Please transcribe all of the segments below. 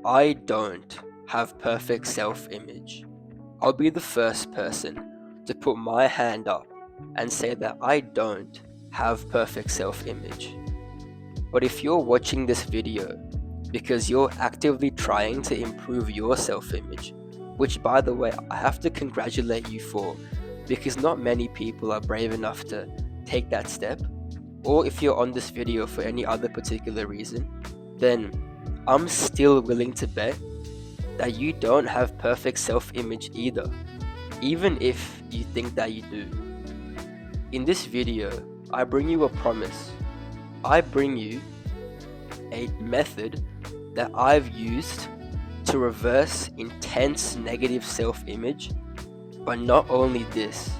I don't have perfect self-image. I'll be the first person to put my hand up and say that I don't have perfect self-image. But if you're watching this video because you're actively trying to improve your self-image, which by the way, I have to congratulate you for, because not many people are brave enough to take that step, or if you're on this video for any other particular reason, then I'm still willing to bet that you don't have perfect self-image either, even if you think that you do. In this video, I bring you a promise. I bring you a method that I've used to reverse intense negative self-image. But not only this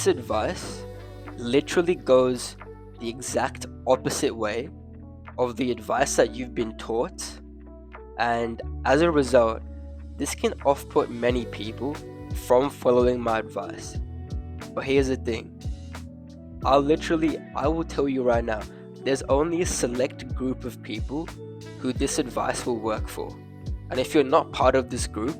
advice literally goes the exact opposite way of the advice that you've been taught, and as a result, this can off-put many people from following my advice. But here's the thing, I will tell you right now, there's only a select group of people who this advice will work for. And if you're not part of this group,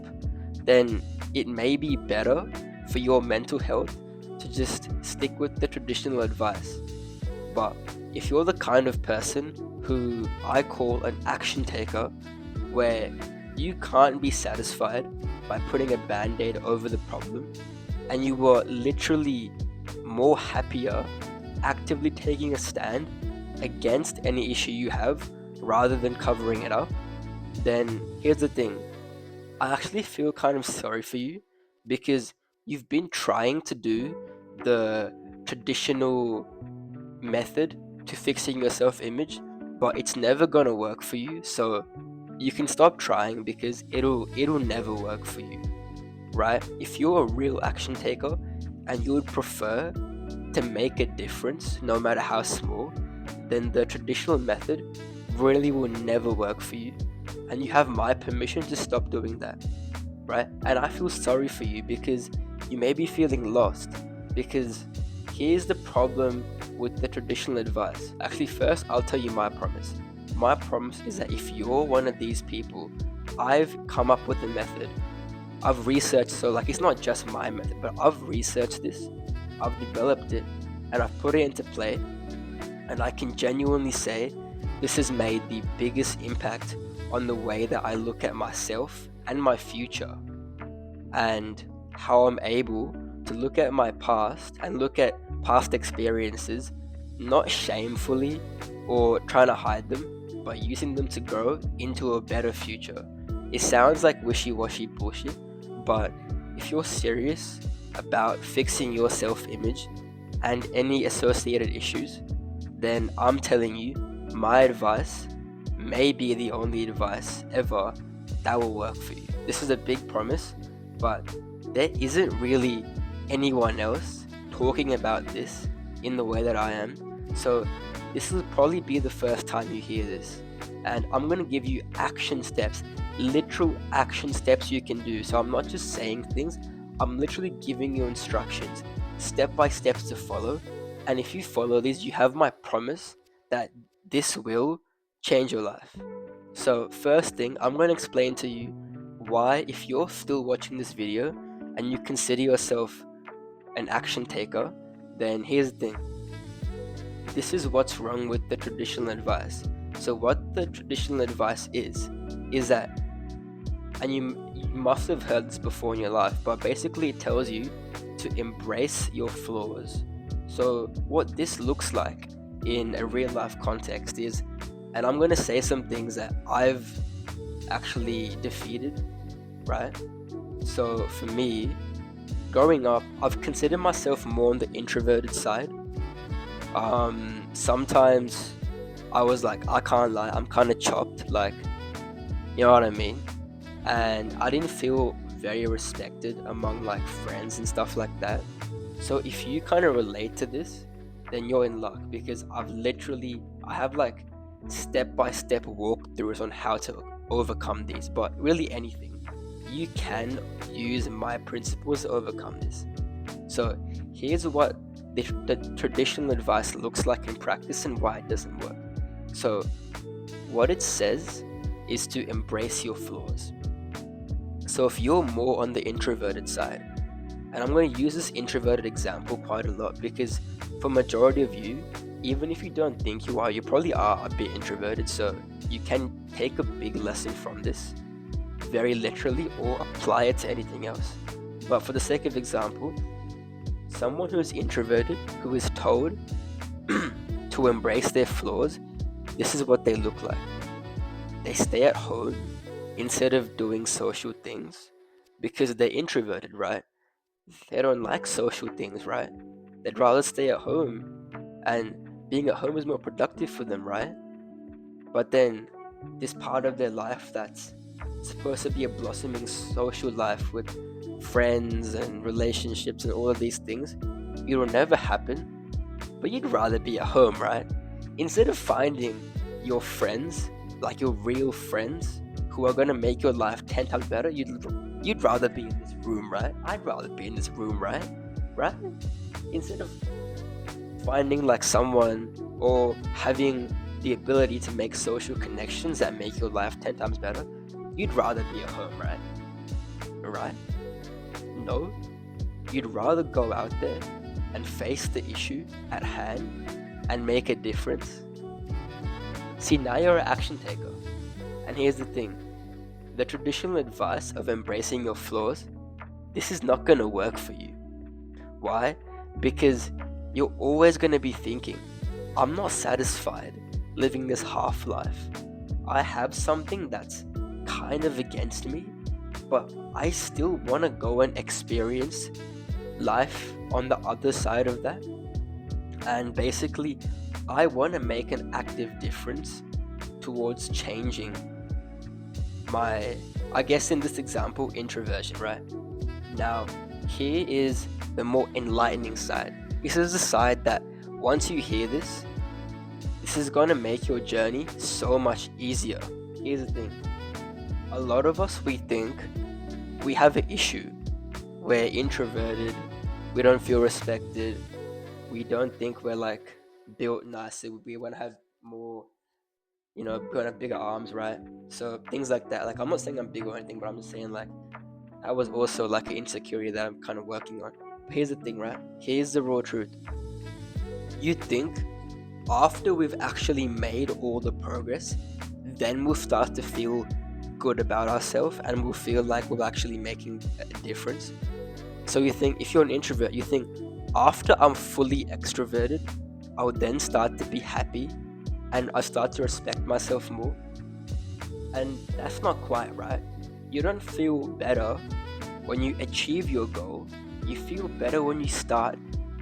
then it may be better for your mental health to just stick with the traditional advice. But if you're the kind of person who I call an action taker, where you can't be satisfied by putting a band-aid over the problem, and you were literally more happier actively taking a stand against any issue you have rather than covering it up, then here's the thing. I actually feel kind of sorry for you, because you've been trying to do the traditional method to fixing your self-image, but it's never gonna work for you. So you can stop trying, because it'll never work for you, right? If you're a real action taker and you would prefer to make a difference no matter how small, then the traditional method really will never work for you, and you have my permission to stop doing that, right? And I feel sorry for you, because you may be feeling lost, because here's the problem with the traditional advice. Actually, first I'll tell you my promise. My promise is that if you're one of these people, I've come up with a method. I've researched, so like it's not just my method, but I've researched this, I've developed it, and I've put it into play, and I can genuinely say this has made the biggest impact on the way that I look at myself and my future, and how I'm able to look at my past and look at past experiences not shamefully or trying to hide them, but using them to grow into a better future. It sounds like wishy-washy bullshit, but if you're serious about fixing your self-image and any associated issues, then I'm telling you, my advice may be the only advice ever that will work for you. This is a big promise, but there isn't really anyone else talking about this in the way that I am. So this will probably be the first time you hear this, and I'm going to give you action steps, literal action steps you can do. So I'm not just saying things, I'm literally giving you instructions, step by steps to follow. And if you follow these, you have my promise that this will change your life. So first thing, I'm going to explain to you why, if you're still watching this video and you consider yourself an action taker, then here's the thing. This is what's wrong with the traditional advice. So what the traditional advice is that, and you must have heard this before in your life, but basically it tells you to embrace your flaws. So what this looks like in a real life context is, and I'm going to say some things that I've actually defeated, right? So for me, growing up, I've considered myself more on the introverted side. Sometimes I was like, I can't lie, I'm kind of chopped, like, you know what I mean? And I didn't feel very respected among like friends and stuff like that. So if you kind of relate to this, then you're in luck, because I have like step-by-step walkthroughs on how to overcome these. But really anything, you can use my principles to overcome this. So here's what the traditional advice looks like in practice and why it doesn't work. So what it says is to embrace your flaws. So if you're more on the introverted side, and I'm going to use this introverted example quite a lot because for majority of you, even if you don't think you are, you probably are a bit introverted, so you can take a big lesson from this very literally or apply it to anything else. But for the sake of example, someone who is introverted, who is told to embrace their flaws, this is what they look like. They stay at home instead of doing social things because they're introverted, right? They don't like social things, right? They'd rather stay at home, and being at home is more productive for them, right? But then this part of their life that's supposed to be a blossoming social life with friends and relationships and all of these things, it will never happen. But you'd rather be at home, right? Instead of finding your friends, like your real friends, who are gonna make your life 10 times better, you'd rather be in this room, right? I'd rather be in this room, right? Right? Instead of finding like someone or having the ability to make social connections that make your life 10 times better, you'd rather be at home, right? Right? No, you'd rather go out there and face the issue at hand and make a difference. See, now you're an action taker. And here's the thing, the traditional advice of embracing your flaws, this is not going to work for you. Why? Because you're always going to be thinking, I'm not satisfied living this half life. I have something that's kind of against me, but I still want to go and experience life on the other side of that. And basically, I want to make an active difference towards changing my, I guess in this example, introversion, right? Now, here is the more enlightening side. This is the side that once you hear this is going to make your journey so much easier. Here's the thing. A lot of us, we think we have an issue. We're introverted. We don't feel respected. We don't think we're like built nicely. We want to have more, we want to have bigger arms, right? So things like that. Like, I'm not saying I'm big or anything, but I'm just saying like that was also like an insecurity that I'm kind of working on. But here's the thing, right? Here's the raw truth. You think after we've actually made all the progress, then we'll start to feel good about ourselves and we'll feel like we're actually making a difference. So you think, if you're an introvert, you think after I'm fully extroverted, I'll then start to be happy and I start to respect myself more. And that's not quite right. You don't feel better when you achieve your goal. You feel better when you start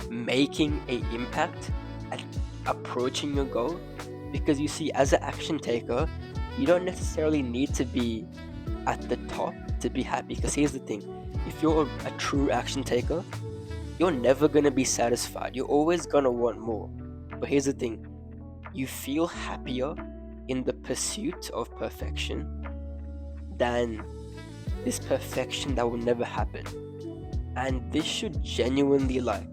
making an impact and approaching your goal. Because you see, as an action taker, you don't necessarily need to be at the top to be happy. Because here's the thing, if you're a true action taker, you're never going to be satisfied. You're always going to want more. But here's the thing, you feel happier in the pursuit of perfection than this perfection that will never happen. And this should genuinely like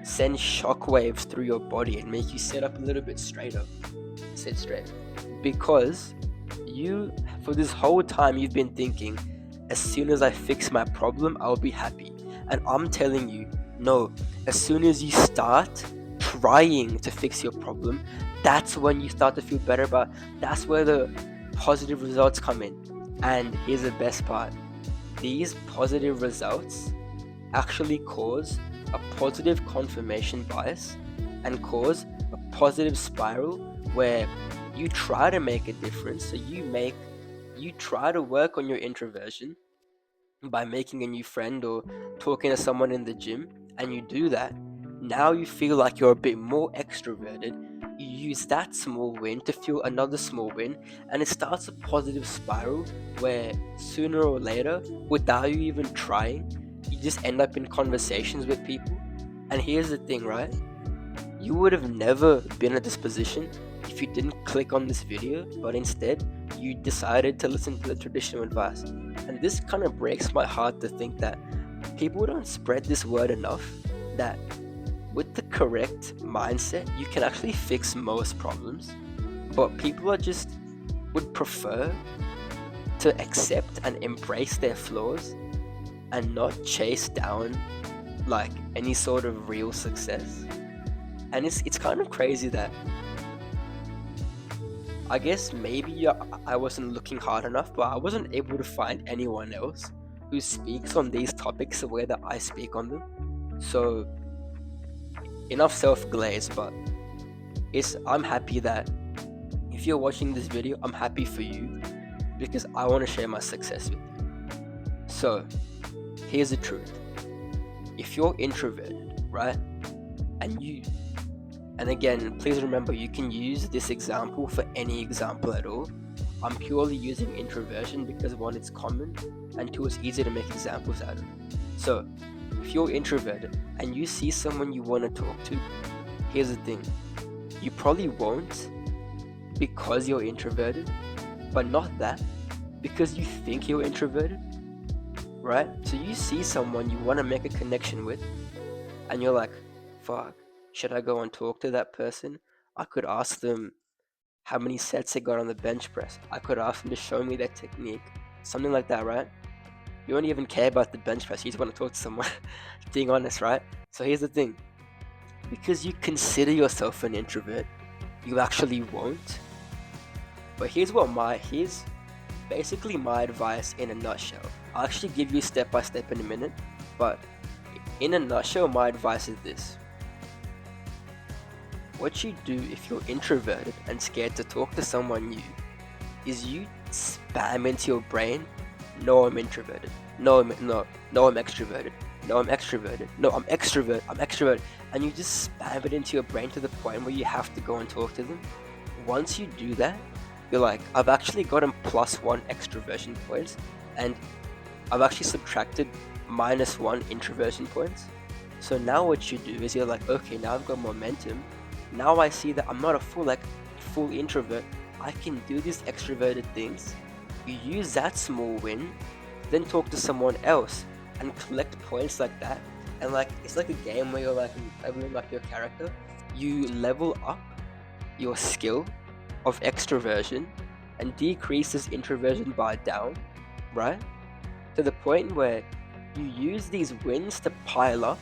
send shockwaves through your body and make you sit up a little bit straighter. Sit straight. Because you, for this whole time, you've been thinking, as soon as I fix my problem, I'll be happy. And I'm telling you, no, as soon as you start trying to fix your problem, that's when you start to feel better about it. That's where the positive results come in. And here's the best part. These positive results actually cause a positive confirmation bias and cause a positive spiral where you try to make a difference. So you try to work on your introversion by making a new friend or talking to someone in the gym, and you do that. Now you feel like you're a bit more extroverted. You use that small win to feel another small win, and it starts a positive spiral where sooner or later, without you even trying, you just end up in conversations with people. And here's the thing, right? You would have never been at this position if you didn't click on this video, but instead you decided to listen to the traditional advice. And this kind of breaks my heart to think that people don't spread this word enough, that with the correct mindset, you can actually fix most problems. But people are just would prefer to accept and embrace their flaws and not chase down like any sort of real success. And it's kind of crazy that I guess maybe I wasn't looking hard enough, but I wasn't able to find anyone else who speaks on these topics the way that I speak on them. So enough self-glaze, but I'm happy that if you're watching this video, I'm happy for you because I want to share my success with you. So here's the truth. If you're introverted, right? And again, please remember you can use this example for any example at all. I'm purely using introversion because one, it's common, and two, it's easy to make examples out of. So if you're introverted and you see someone you want to talk to, here's the thing. You probably won't because you're introverted, but not that, because you think you're introverted, right? So you see someone you want to make a connection with, and you're like, fuck, should I go and talk to that person? I could ask them how many sets they got on the bench press. I could ask them to show me their technique. Something like that, right? You don't even care about the bench press. You just want to talk to someone. Being honest, right? So here's the thing. Because you consider yourself an introvert, you actually won't. But here's basically my advice in a nutshell. I'll actually give you step by step in a minute, but in a nutshell, my advice is this. What you do if you're introverted and scared to talk to someone new is you spam into your brain, no, I'm introverted. No, I'm extroverted. No, I'm extroverted. No, I'm extrovert. And you just spam it into your brain to the point where you have to go and talk to them. Once you do that, you're like, I've actually gotten +1 extroversion points, and I've actually subtracted -1 introversion points. So now what you do is you're like, okay, now I've got momentum. Now I see that I'm not a full introvert. I can do these extroverted things. You use that small win, then talk to someone else and collect points like that. And like, it's like a game where you're like leveling up your character. You level up your skill of extroversion and decrease this introversion bar down, right? To the point where you use these wins to pile up,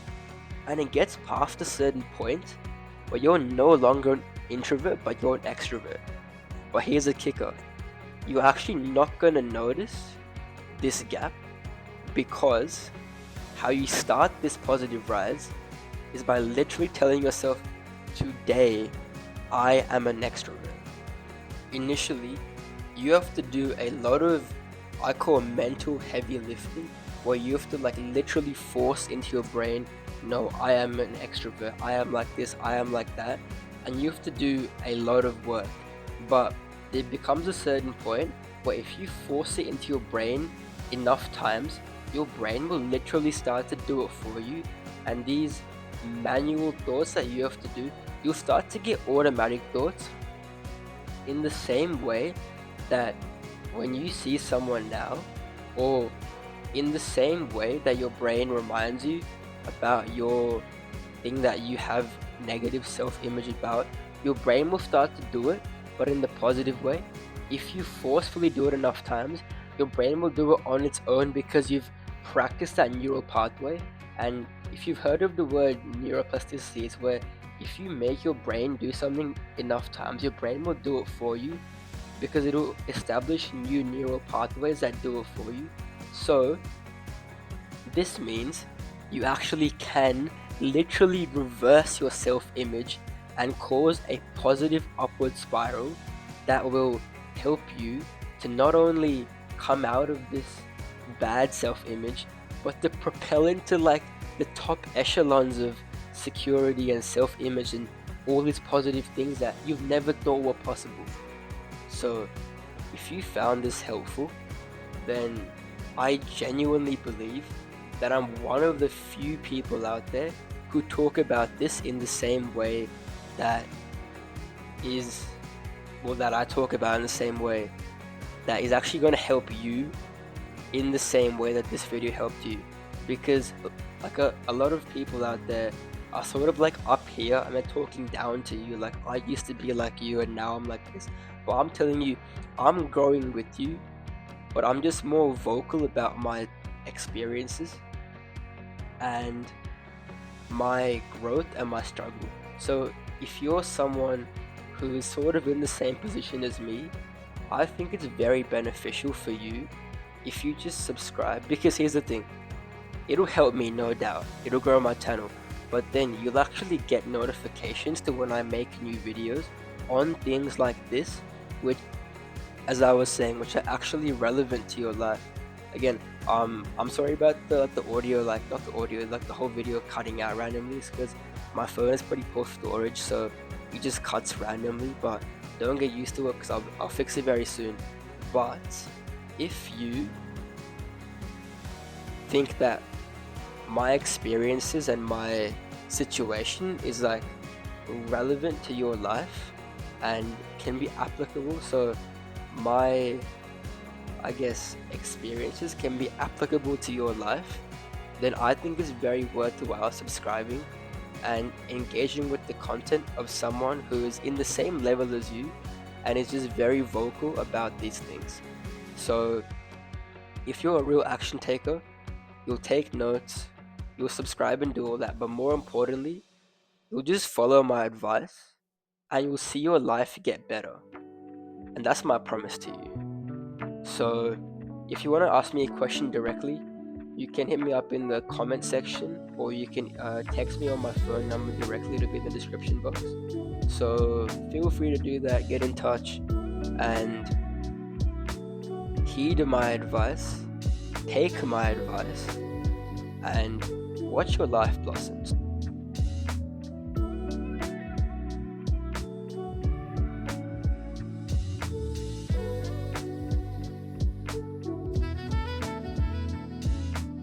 and it gets past a certain point where you're no longer an introvert, but you're an extrovert. But here's the kicker. You're actually not going to notice this gap, because how you start this positive rise is by literally telling yourself, today I am an extrovert. Initially, you have to do a lot of, I call mental heavy lifting, where you have to like literally force into your brain, no, I am an extrovert, I am like this, I am like that, and you have to do a lot of work. But there becomes a certain point where if you force it into your brain enough times, your brain will literally start to do it for you, and these manual thoughts that you have to do, you'll start to get automatic thoughts in the same way that when you see someone now, or in the same way that your brain reminds you about your thing that you have negative self-image about, your brain will start to do it, but in the positive way. If you forcefully do it enough times, your brain will do it on its own because you've practiced that neural pathway. And if you've heard of the word neuroplasticity, it's where if you make your brain do something enough times, your brain will do it for you, because it'll establish new neural pathways that do it for you. So this means you actually can literally reverse your self-image and cause a positive upward spiral that will help you to not only come out of this bad self-image, but to propel into like the top echelons of security and self-image and all these positive things that you've never thought were possible. So if you found this helpful, then I genuinely believe that I'm one of the few people out there who talk about this in the same way that I talk about in the same way that is actually going to help you in the same way that this video helped you. Because like a lot of people out there are sort of like up here and they're talking down to you, like, I used to be like you and now I'm like this. But I'm telling you, I'm growing with you, but I'm just more vocal about my experiences and my growth and my struggle. So if you're someone who is sort of in the same position as me, I think it's very beneficial for you if you just subscribe. Because here's the thing, it'll help me, no doubt, it'll grow my channel, but then you'll actually get notifications to when I make new videos on things like this, which, as I was saying, which are actually relevant to your life. Again, I'm sorry about the audio, like not the audio, like the whole video cutting out randomly, because my phone is pretty poor storage, so it just cuts randomly. But don't get used to it, because I'll fix it very soon. But if you think that my experiences and my situation is like relevant to your life and can be applicable, so my, I guess, experiences can be applicable to your life, then I think it's very worthwhile subscribing and engaging with the content of someone who is in the same level as you and is just very vocal about these things. So if you're a real action taker, you'll take notes, you'll subscribe and do all that, but more importantly, you'll just follow my advice and you'll see your life get better. And that's my promise to you. So if you want to ask me a question directly, you can hit me up in the comment section, or you can text me on my phone number directly. It'll be in the description box. So feel free to do that, get in touch, and heed my advice, take my advice, and watch your life blossom.